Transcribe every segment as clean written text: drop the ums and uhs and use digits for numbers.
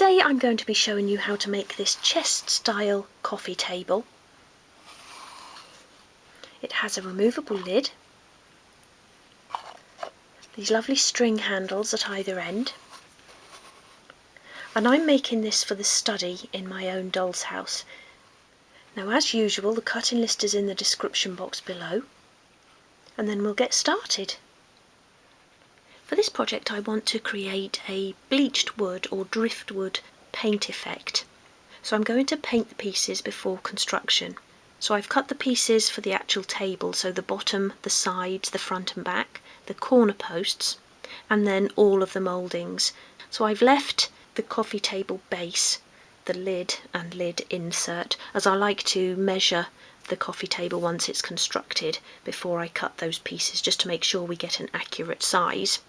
Today I'm going to be showing you how to make this chest style coffee table. It has a removable lid, these lovely string handles at either end, and I'm making this for the study in my own doll's house. Now, as usual, the cutting list is in the description box below, and then we'll get started. For this project I want to create a bleached wood or driftwood paint effect. So I'm going to paint the pieces before construction. So I've cut the pieces for the actual table, so the bottom, the sides, the front and back, the corner posts, and then all of the mouldings. So I've left the coffee table base, the lid and lid insert, as I like to measure the coffee table once it's constructed before I cut those pieces, just to make sure we get an accurate size.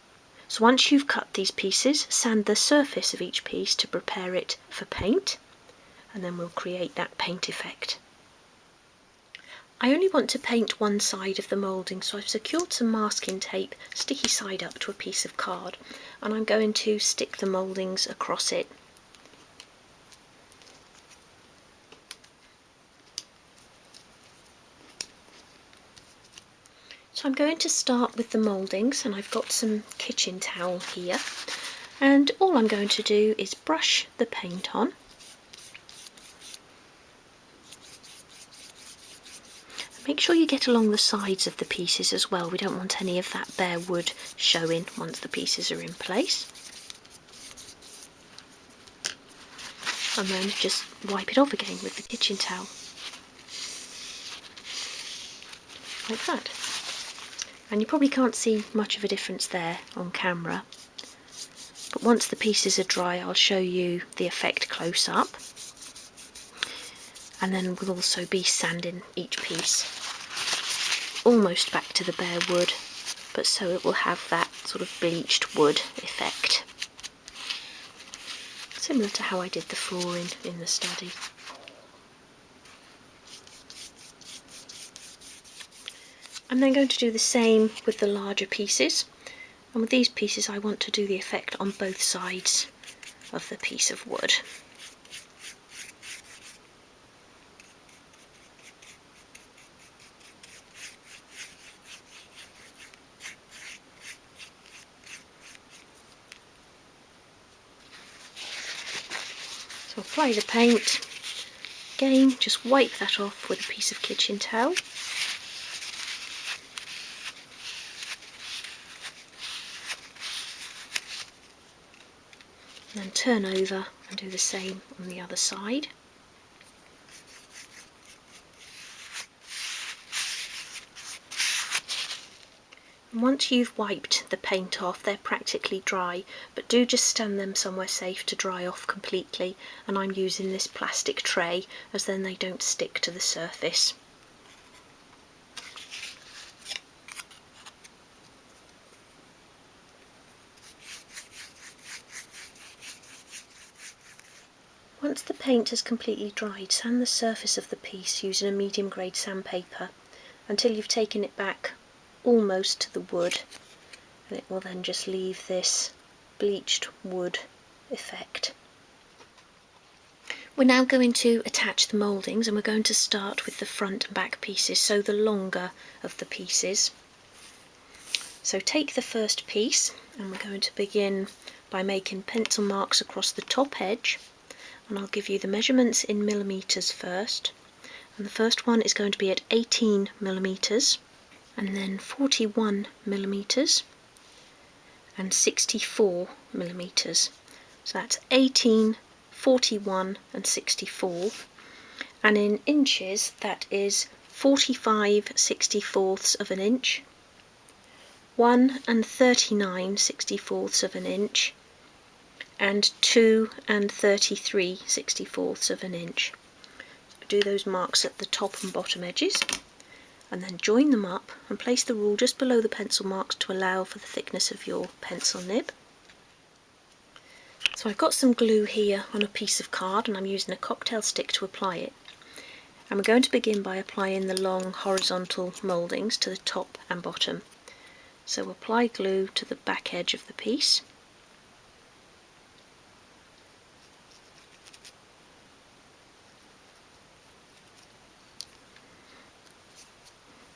So once you've cut these pieces, sand the surface of each piece to prepare it for paint, and then we'll create that paint effect. I only want to paint one side of the moulding, so I've secured some masking tape sticky side up to a piece of card, and I'm going to stick the mouldings across it. So I'm going to start with the mouldings, and I've got some kitchen towel here, and all I'm going to do is brush the paint on. Make sure you get along the sides of the pieces as well. We don't want any of that bare wood showing once the pieces are in place. And then just wipe it off again with the kitchen towel. Like that. And you probably can't see much of a difference there on camera, but once the pieces are dry I'll show you the effect close up, and then we'll also be sanding each piece almost back to the bare wood, but so it will have that sort of bleached wood effect, similar to how I did the flooring in the study. I'm then going to do the same with the larger pieces, and with these pieces I want to do the effect on both sides of the piece of wood. So apply the paint, again just wipe that off with a piece of kitchen towel. And then turn over and do the same on the other side. And once you've wiped the paint off, they're practically dry, but do just stand them somewhere safe to dry off completely, and I'm using this plastic tray as then they don't stick to the surface. Once the paint has completely dried, sand the surface of the piece using a medium grade sandpaper until you've taken it back almost to the wood, and it will then just leave this bleached wood effect. We're now going to attach the mouldings, and we're going to start with the front and back pieces, so the longer of the pieces. So take the first piece, and we're going to begin by making pencil marks across the top edge. And I'll give you the measurements in millimetres first, and the first one is going to be at 18 millimetres, and then 41 millimetres and 64 millimetres. So that's 18, 41 and 64, and in inches that is 45/64 of an inch, 1 and 39/64 of an inch, and 2 and 33/64 of an inch. So do those marks at the top and bottom edges, and then join them up and place the rule just below the pencil marks to allow for the thickness of your pencil nib. So I've got some glue here on a piece of card, and I'm using a cocktail stick to apply it. And we're going to begin by applying the long horizontal mouldings to the top and bottom. So apply glue to the back edge of the piece.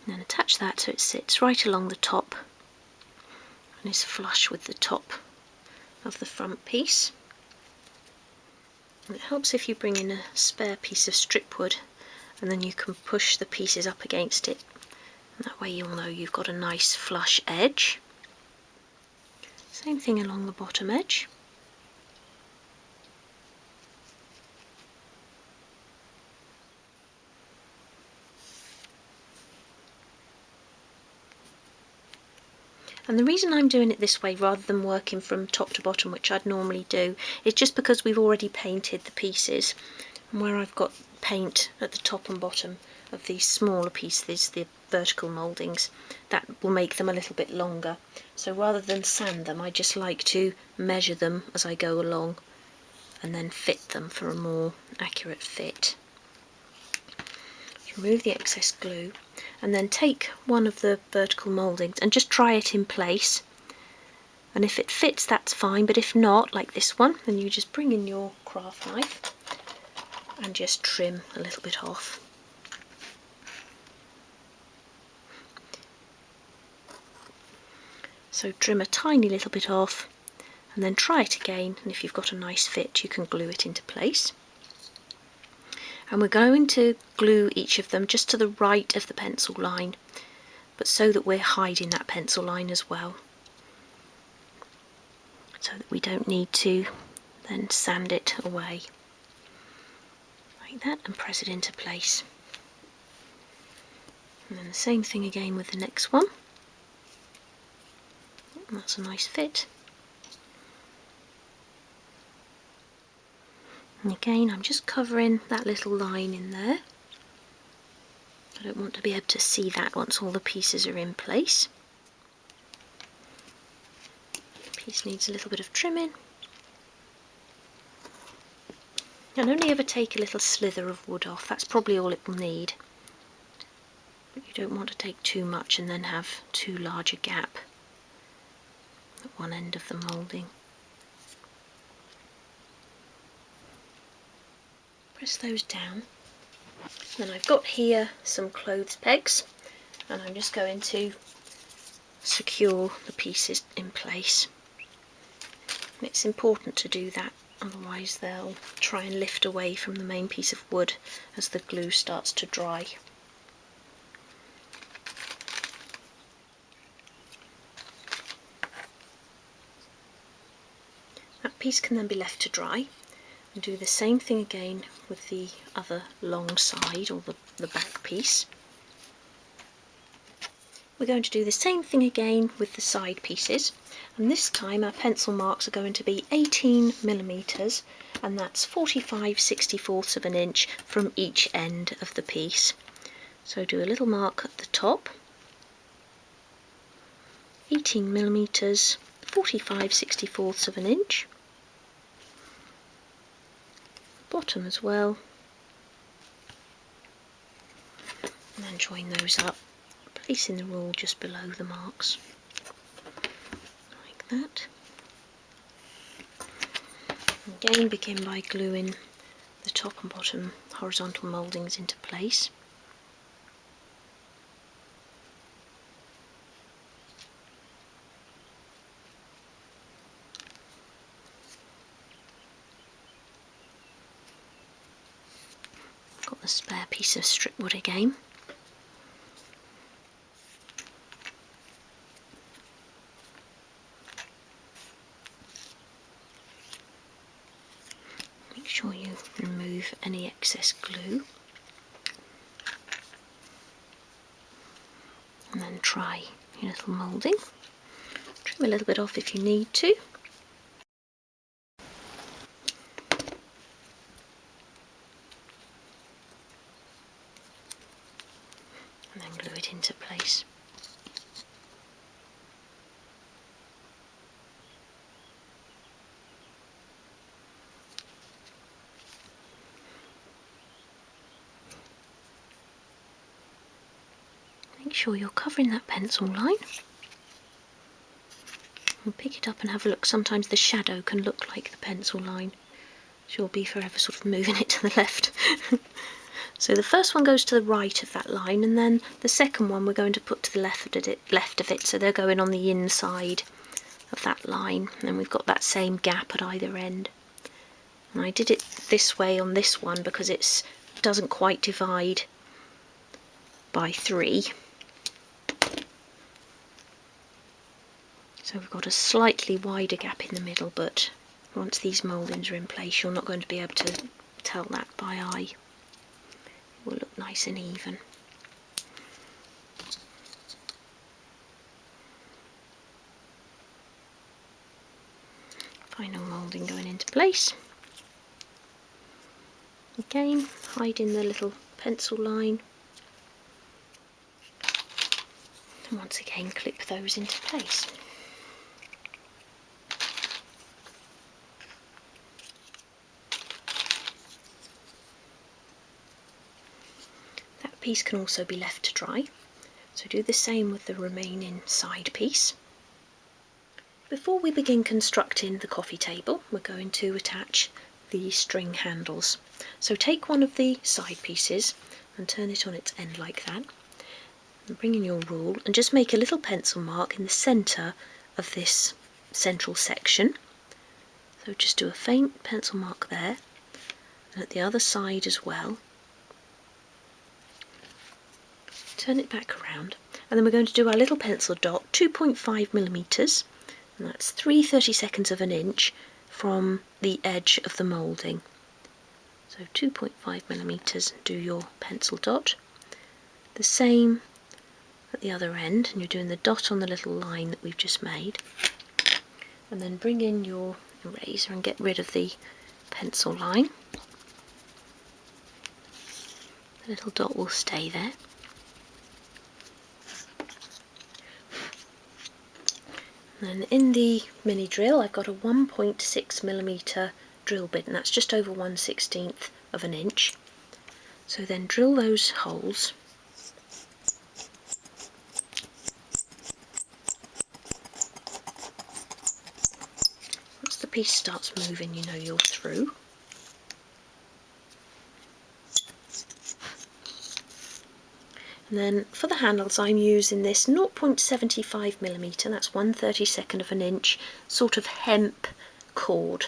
And then attach that so it sits right along the top and is flush with the top of the front piece. And it helps if you bring in a spare piece of stripwood, and then you can push the pieces up against it, and that way you'll know you've got a nice flush edge. Same thing along the bottom edge. And the reason I'm doing it this way rather than working from top to bottom, which I'd normally do, is just because we've already painted the pieces, and where I've got paint at the top and bottom of these smaller pieces, the vertical mouldings, that will make them a little bit longer. So rather than sand them, I just like to measure them as I go along and then fit them for a more accurate fit. Remove the excess glue and then take one of the vertical mouldings and just try it in place, and if it fits that's fine, but if not, like this one, then you just bring in your craft knife and just trim a little bit off. So trim a tiny little bit off and then try it again, and if you've got a nice fit you can glue it into place. And we're going to glue each of them just to the right of the pencil line, but so that we're hiding that pencil line as well, so that we don't need to then sand it away. Like that, and press it into place. And then the same thing again with the next one. That's a nice fit. And again, I'm just covering that little line in there. I don't want to be able to see that once all the pieces are in place. The piece needs a little bit of trimming. And only ever take a little slither of wood off, that's probably all it will need. But you don't want to take too much and then have too large a gap at one end of the moulding. Press those down. Then I've got here some clothes pegs, and I'm just going to secure the pieces in place. And it's important to do that, otherwise they'll try and lift away from the main piece of wood as the glue starts to dry. That piece can then be left to dry. And do the same thing again with the other long side, or the back piece. We're going to do the same thing again with the side pieces, and this time our pencil marks are going to be 18mm, and that's 45/64 of an inch from each end of the piece. So do a little mark at the top, 18mm, 45/64 of an inch, bottom as well, and then join those up, placing the rule just below the marks, like that. Again, begin by gluing the top and bottom horizontal mouldings into place. Got the spare piece of stripwood again. Make sure you remove any excess glue, and then try your little moulding. Trim a little bit off if you need to. And then glue it into place. Make sure you're covering that pencil line. And pick it up and have a look. Sometimes the shadow can look like the pencil line, so you'll be forever sort of moving it to the left. So the first one goes to the right of that line, and then the second one we're going to put to the left of it, so they're going on the inside of that line, and then we've got that same gap at either end. And I did it this way on this one because it doesn't quite divide by 3. So we've got a slightly wider gap in the middle, but once these mouldings are in place you're not going to be able to tell that by eye. It will look nice and even. Final moulding going into place. Again, hiding the little pencil line. And once again clip those into place. That piece can also be left to dry, so do the same with the remaining side piece. Before we begin constructing the coffee table, we're going to attach the string handles. So take one of the side pieces and turn it on its end like that, and bring in your rule and just make a little pencil mark in the centre of this central section. So just do a faint pencil mark there, and at the other side as well. Turn it back around, and then we're going to do our little pencil dot, 2.5mm, and that's 3/32 of an inch from the edge of the moulding. So 2.5mm, do your pencil dot. The same at the other end, and you're doing the dot on the little line that we've just made. And then bring in your eraser and get rid of the pencil line. The little dot will stay there. And in the mini drill I've got a 1.6mm drill bit, and that's just over 1/16 of an inch. So then drill those holes. Once the piece starts moving, you know you're through. And then for the handles I'm using this 0.75mm, that's 1/32 of an inch, sort of hemp cord.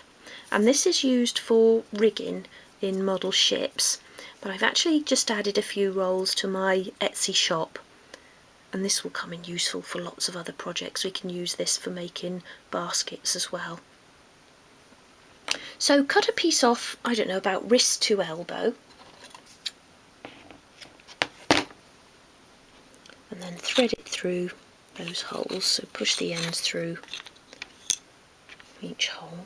And this is used for rigging in model ships, but I've actually just added a few rolls to my Etsy shop, and this will come in useful for lots of other projects. We can use this for making baskets as well. So cut a piece off, I don't know, about wrist to elbow, and then thread it through those holes, so push the ends through each hole.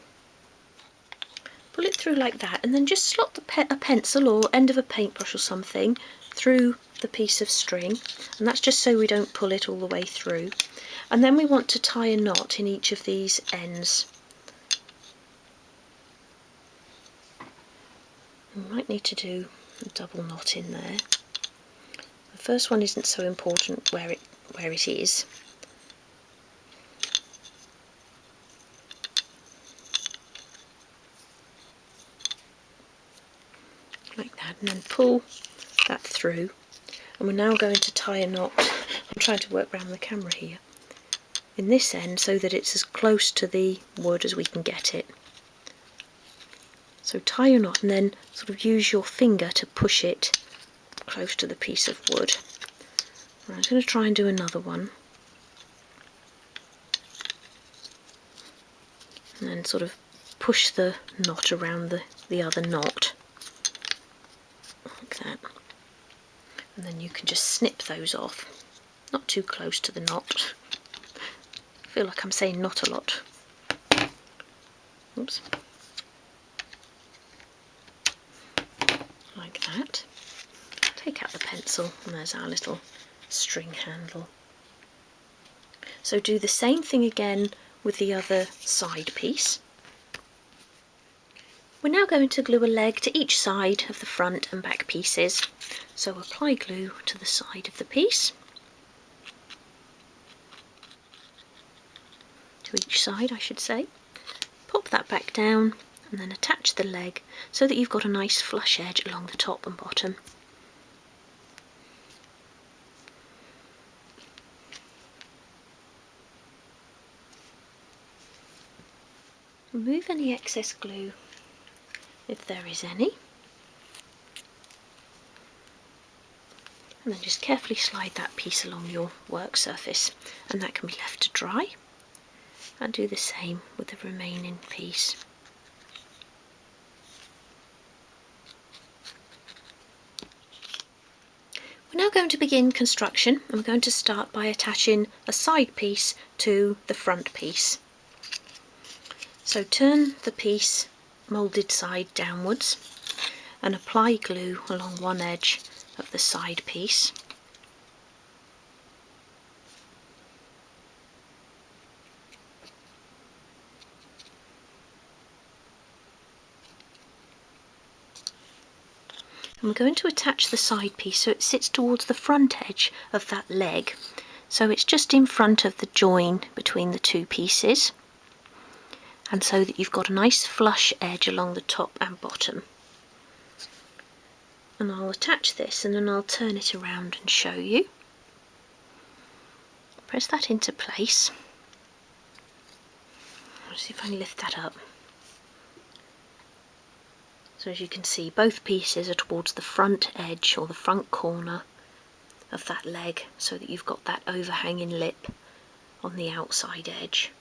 Pull it through like that, and then just slot a pencil or end of a paintbrush or something through the piece of string, and that's just so we don't pull it all the way through. And then we want to tie a knot in each of these ends. We might need to do a double knot in there. The first one isn't so important where it is. Like that, and then pull that through. And we're now going to tie a knot. I'm trying to work around the camera here. In this end, so that it's as close to the wood as we can get it. So tie your knot and then sort of use your finger to push it close to the piece of wood. And I'm going to try and do another one. And then sort of push the knot around the other knot. Like that. And then you can just snip those off. Not too close to the knot. I feel like I'm saying not a lot. Oops. Like that. Take out the pencil, and there's our little string handle. So do the same thing again with the other side piece. We're now going to glue a leg to each side of the front and back pieces. So apply glue to the side of the piece. To each side, I should say. Pop that back down and then attach the leg so that you've got a nice flush edge along the top and bottom. Remove any excess glue if there is any, and then just carefully slide that piece along your work surface, and that can be left to dry, and do the same with the remaining piece. We're now going to begin construction, and we're going to start by attaching a side piece to the front piece. So turn the piece moulded side downwards and apply glue along one edge of the side piece. And we're going to attach the side piece so it sits towards the front edge of that leg, so it's just in front of the join between the two pieces, and so that you've got a nice flush edge along the top and bottom. And I'll attach this and then I'll turn it around and show you. Press that into place. Let's see if I can lift that up. So as you can see, both pieces are towards the front edge or the front corner of that leg, so that you've got that overhanging lip on the outside edge.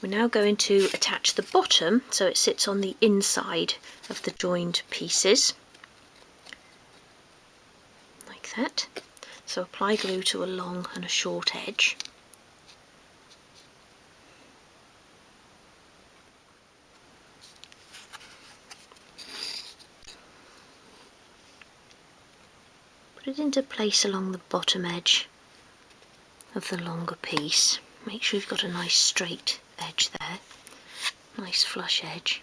We're now going to attach the bottom so it sits on the inside of the joined pieces, like that. So apply glue to a long and a short edge. Put it into place along the bottom edge of the longer piece. Make sure you've got a nice straight edge there, nice flush edge,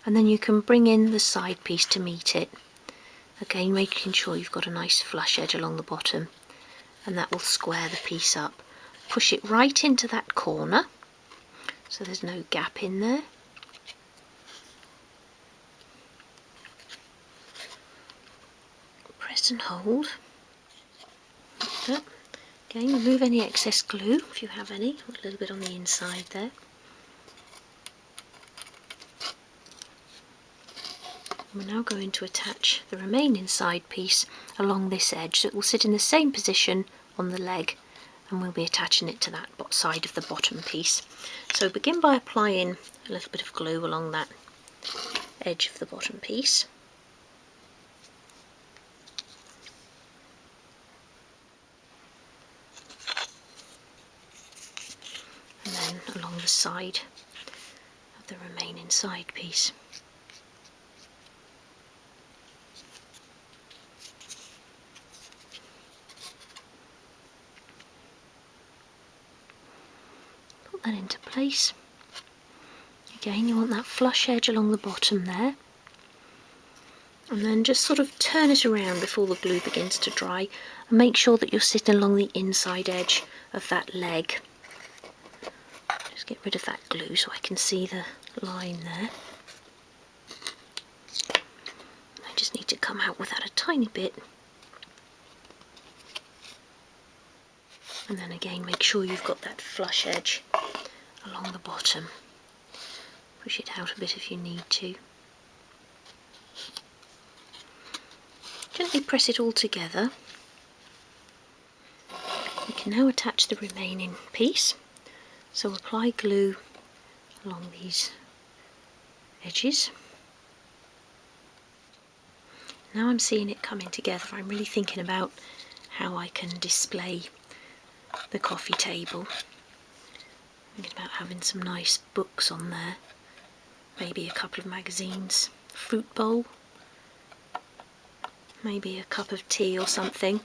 and then you can bring in the side piece to meet it, again making sure you've got a nice flush edge along the bottom, and that will square the piece up. Push it right into that corner so there's no gap in there. Press and hold like that. Again, remove any excess glue if you have any, a little bit on the inside there. We're now going to attach the remaining side piece along this edge, so it will sit in the same position on the leg, and we'll be attaching it to that side of the bottom piece. So begin by applying a little bit of glue along that edge of the bottom piece. And then along the side of the remaining side piece. Put that into place. Again, you want that flush edge along the bottom there. And then just sort of turn it around before the glue begins to dry, and make sure that you're sitting along the inside edge of that leg. Just get rid of that glue so I can see the line there. I just need to come out with that a tiny bit. And then again, make sure you've got that flush edge along the bottom. Push it out a bit if you need to. Gently press it all together. We can now attach the remaining piece. So apply glue along these edges. Now I'm seeing it coming together. I'm really thinking about how I can display the coffee table. Thinking about having some nice books on there, maybe a couple of magazines, a fruit bowl, maybe a cup of tea or something.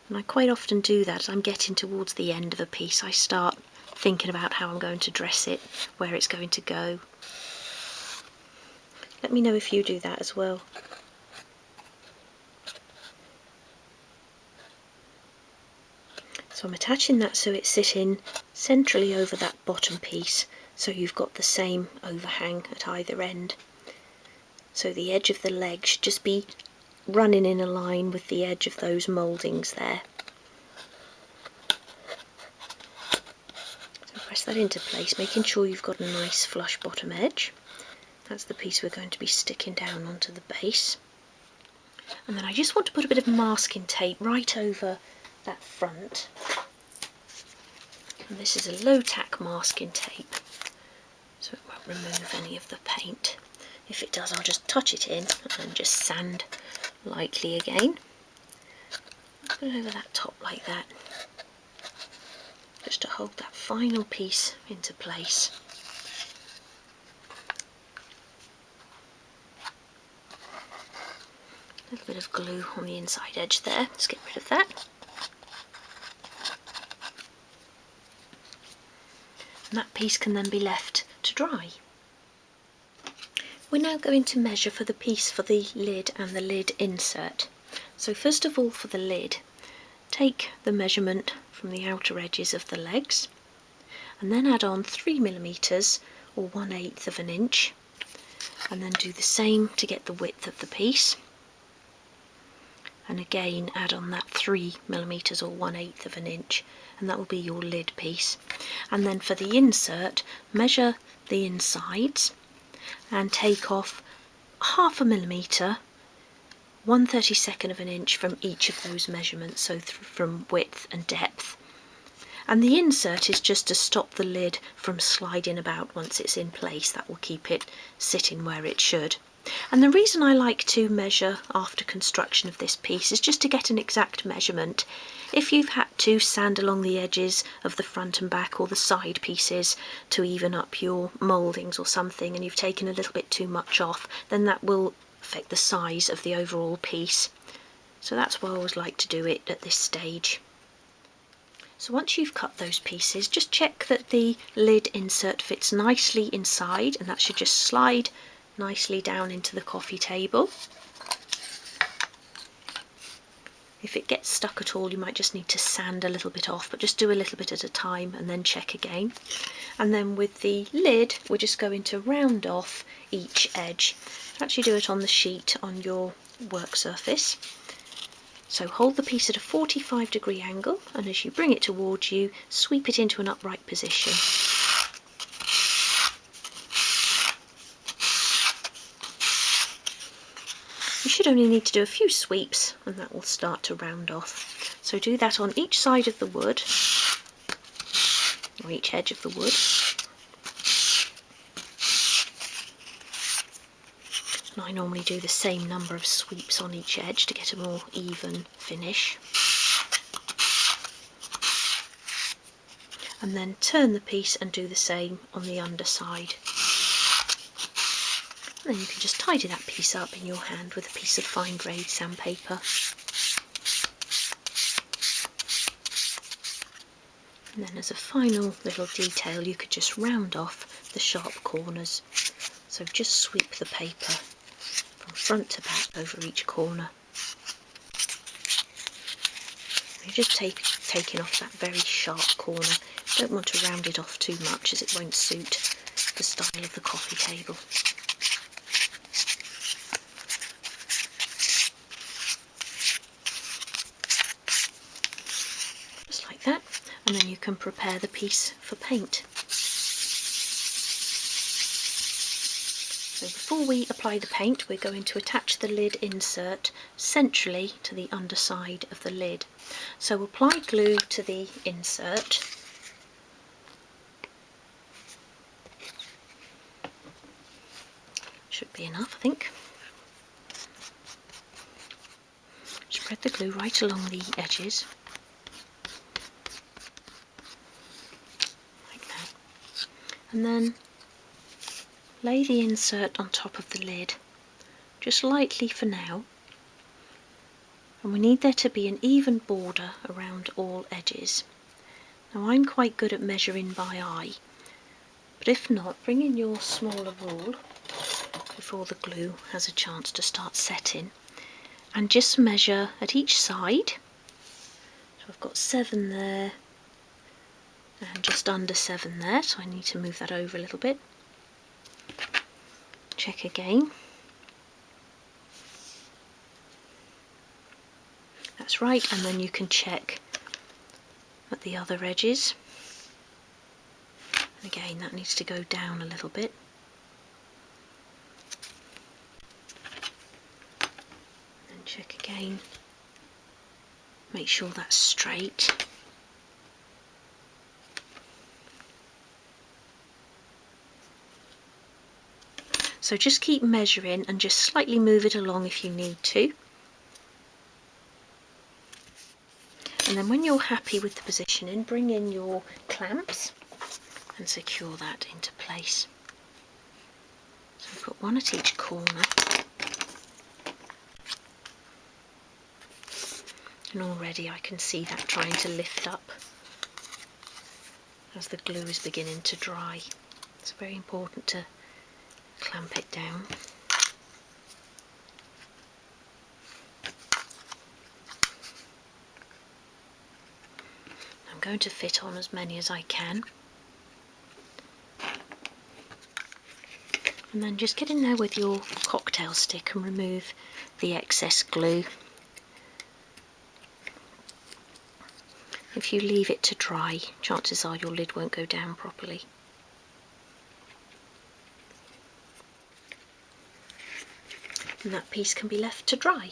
And I quite often do that as I'm getting towards the end of a piece. I start thinking about how I'm going to dress it, where it's going to go. Let me know if you do that as well. So I'm attaching that so it's sitting centrally over that bottom piece, so you've got the same overhang at either end. So the edge of the leg should just be running in a line with the edge of those mouldings there. press that into place, making sure you've got a nice flush bottom edge. That's the piece we're going to be sticking down onto the base. And then I just want to put a bit of masking tape right over that front. And this is a low tack masking tape, so it won't remove any of the paint. If it does, I'll just touch it in and just sand lightly again. Put it over that top like that, just to hold that final piece into place. A little bit of glue on the inside edge there, let's get rid of that. And that piece can then be left to dry. We're now going to measure for the piece for the lid and the lid insert. So first of all, for the lid, take the measurement from the outer edges of the legs and then add on 3mm or 1/8 of an inch, and then do the same to get the width of the piece, and again add on that 3mm or 1/8 of an inch, and that will be your lid piece. And then for the insert, measure the insides and take off 1/2 mm, 1/32 of an inch from each of those measurements, so from width and depth. And the insert is just to stop the lid from sliding about once it's in place. That will keep it sitting where it should. And the reason I like to measure after construction of this piece is just to get an exact measurement. If you've had to sand along the edges of the front and back or the side pieces to even up your mouldings or something, and you've taken a little bit too much off, then that will affect the size of the overall piece. So that's why I always like to do it at this stage. So once you've cut those pieces, just check that the lid insert fits nicely inside, and that should just slide nicely down into the coffee table. If it gets stuck at all, you might just need to sand a little bit off, but just do a little bit at a time and then check again. And then with the lid, we're just going to round off each edge. Actually do it on the sheet on your work surface. So hold the piece at a 45-degree angle, and as you bring it towards you, sweep it into an upright position. You should only need to do a few sweeps and that will start to round off. So do that on each side of the wood, or each edge of the wood. And I normally do the same number of sweeps on each edge to get a more even finish. And then turn the piece and do the same on the underside. And then you can just tidy that piece up in your hand with a piece of fine grade sandpaper. And then as a final little detail, you could just round off the sharp corners. So just sweep the paper from front to back over each corner. You're just taking off that very sharp corner. You don't want to round it off too much, as it won't suit the style of the coffee table. Just like that, and then you can prepare the piece for paint. So before we apply the paint, we're going to attach the lid insert centrally to the underside of the lid. So apply glue to the insert. Should be enough, I think. Spread the glue right along the edges. Like that. And then lay the insert on top of the lid, just lightly for now, and we need there to be an even border around all edges. Now I'm quite good at measuring by eye, but if not, bring in your smaller rule before the glue has a chance to start setting, and just measure at each side. So I've got 7 there and just under 7 there, so I need to move that over a little bit. Check again. That's right, and then you can check at the other edges. And again, that needs to go down a little bit. And check again. Make sure that's straight. So just keep measuring and just slightly move it along if you need to. And then when you're happy with the positioning, bring in your clamps and secure that into place. So we put one at each corner. And already I can see that trying to lift up as the glue is beginning to dry. It's very important to clamp it down. I'm going to fit on as many as I can. And then just get in there with your cocktail stick and remove the excess glue. If you leave it to dry, chances are your lid won't go down properly. And that piece can be left to dry.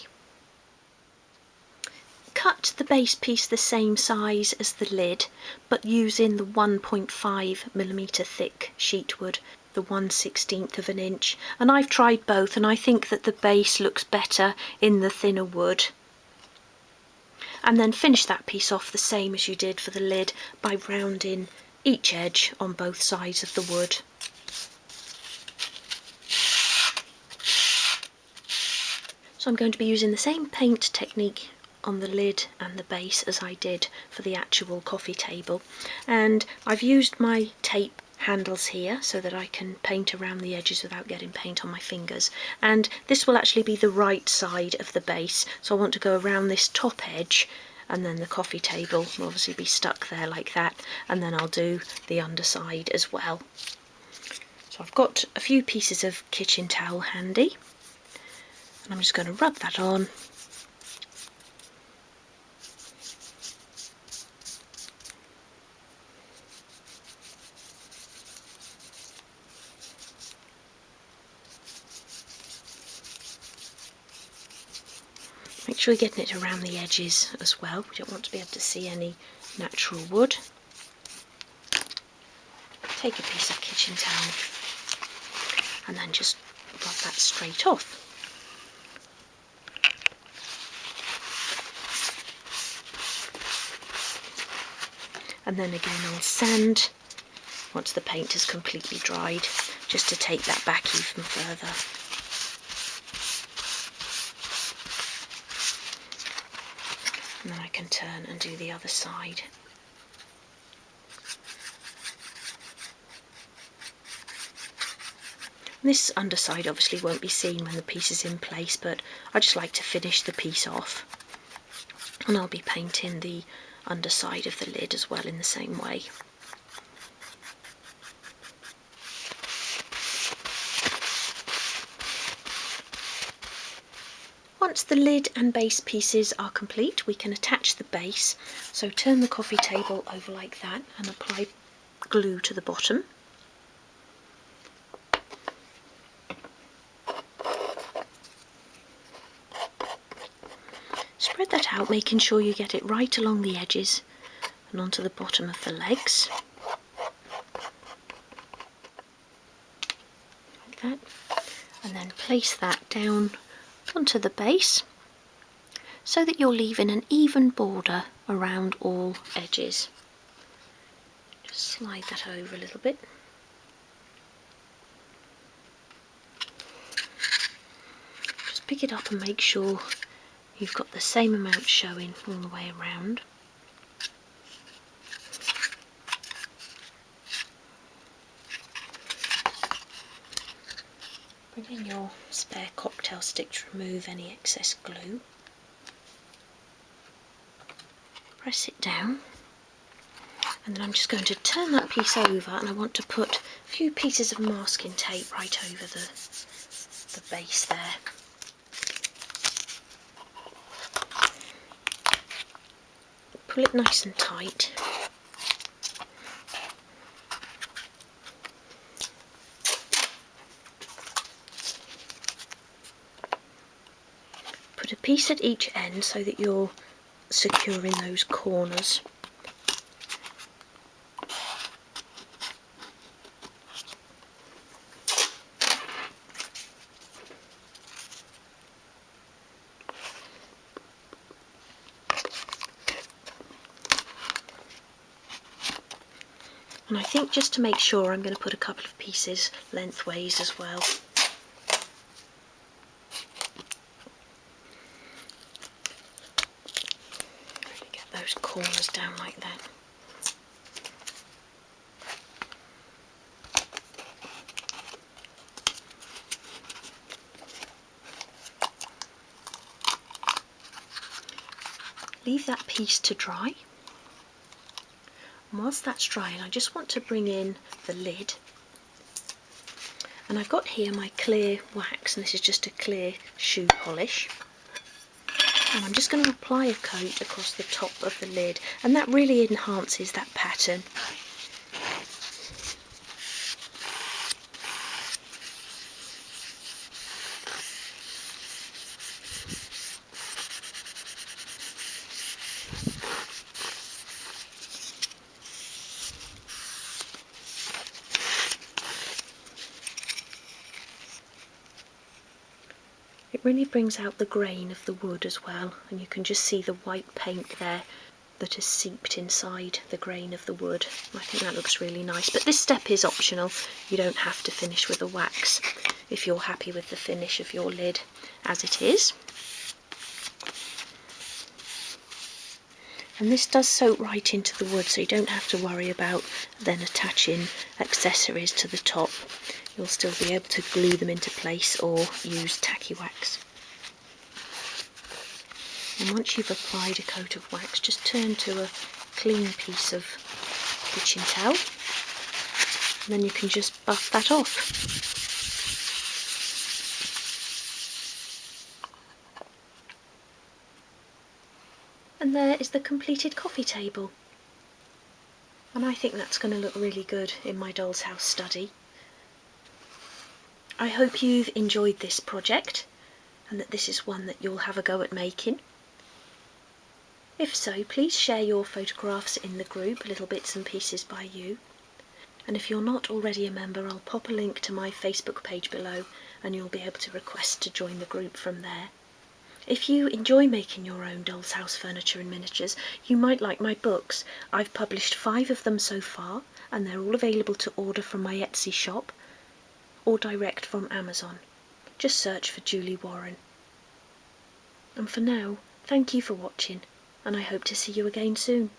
Cut the base piece the same size as the lid, but using the 1.5mm thick sheet wood, the 1/16 of an inch. And I've tried both, and I think that the base looks better in the thinner wood. And then finish that piece off the same as you did for the lid by rounding each edge on both sides of the wood. So I'm going to be using the same paint technique on the lid and the base as I did for the actual coffee table, and I've used my tape handles here so that I can paint around the edges without getting paint on my fingers. And this will actually be the right side of the base, so I want to go around this top edge, and then the coffee table will obviously be stuck there like that, and then I'll do the underside as well. So I've got a few pieces of kitchen towel handy, and I'm just going to rub that on. Make sure you're getting it around the edges as well. We don't want to be able to see any natural wood. Take a piece of kitchen towel and then just rub that straight off. And then again I'll sand once the paint has completely dried, just to take that back even further. And then I can turn and do the other side. This underside obviously won't be seen when the piece is in place, but I just like to finish the piece off. And I'll be painting the underside of the lid as well in the same way. Once the lid and base pieces are complete, we can attach the base. So turn the coffee table over like that and apply glue to the bottom. Spread that out, making sure you get it right along the edges and onto the bottom of the legs. Like that. And then place that down onto the base so that you're leaving an even border around all edges. Just slide that over a little bit. Just pick it up and make sure you've got the same amount showing all the way around. Bring in your spare cocktail stick to remove any excess glue. Press it down, and then I'm just going to turn that piece over, and I want to put a few pieces of masking tape right over the base there. Pull it nice and tight. piece at each end so that you're securing those corners. And I think just to make sure I'm going to put a couple of pieces lengthways as well. Really get those corners down like that. Leave that piece to dry. And whilst that's drying, I just want to bring in the lid. And I've got here my clear wax, and this is just a clear shoe polish. And I'm just going to apply a coat across the top of the lid, and that really enhances that pattern. It really brings out the grain of the wood as well, and you can just see the white paint there that has seeped inside the grain of the wood. I think that looks really nice, but this step is optional. You don't have to finish with a wax if you're happy with the finish of your lid as it is. And this does soak right into the wood, so you don't have to worry about then attaching accessories to the top. You'll still be able to glue them into place or use tacky wax. And once you've applied a coat of wax, just turn to a clean piece of kitchen towel, and then you can just buff that off. And there is the completed coffee table. And I think that's going to look really good in my doll's house study. I hope you've enjoyed this project and that this is one that you'll have a go at making. If so, please share your photographs in the group, little bits and pieces by you. And if you're not already a member, I'll pop a link to my Facebook page below and you'll be able to request to join the group from there. If you enjoy making your own doll's house furniture and miniatures, you might like my books. I've published 5 of them so far, and they're all available to order from my Etsy shop or direct from Amazon. Just search for Julie Warren. And for now, thank you for watching, and I hope to see you again soon.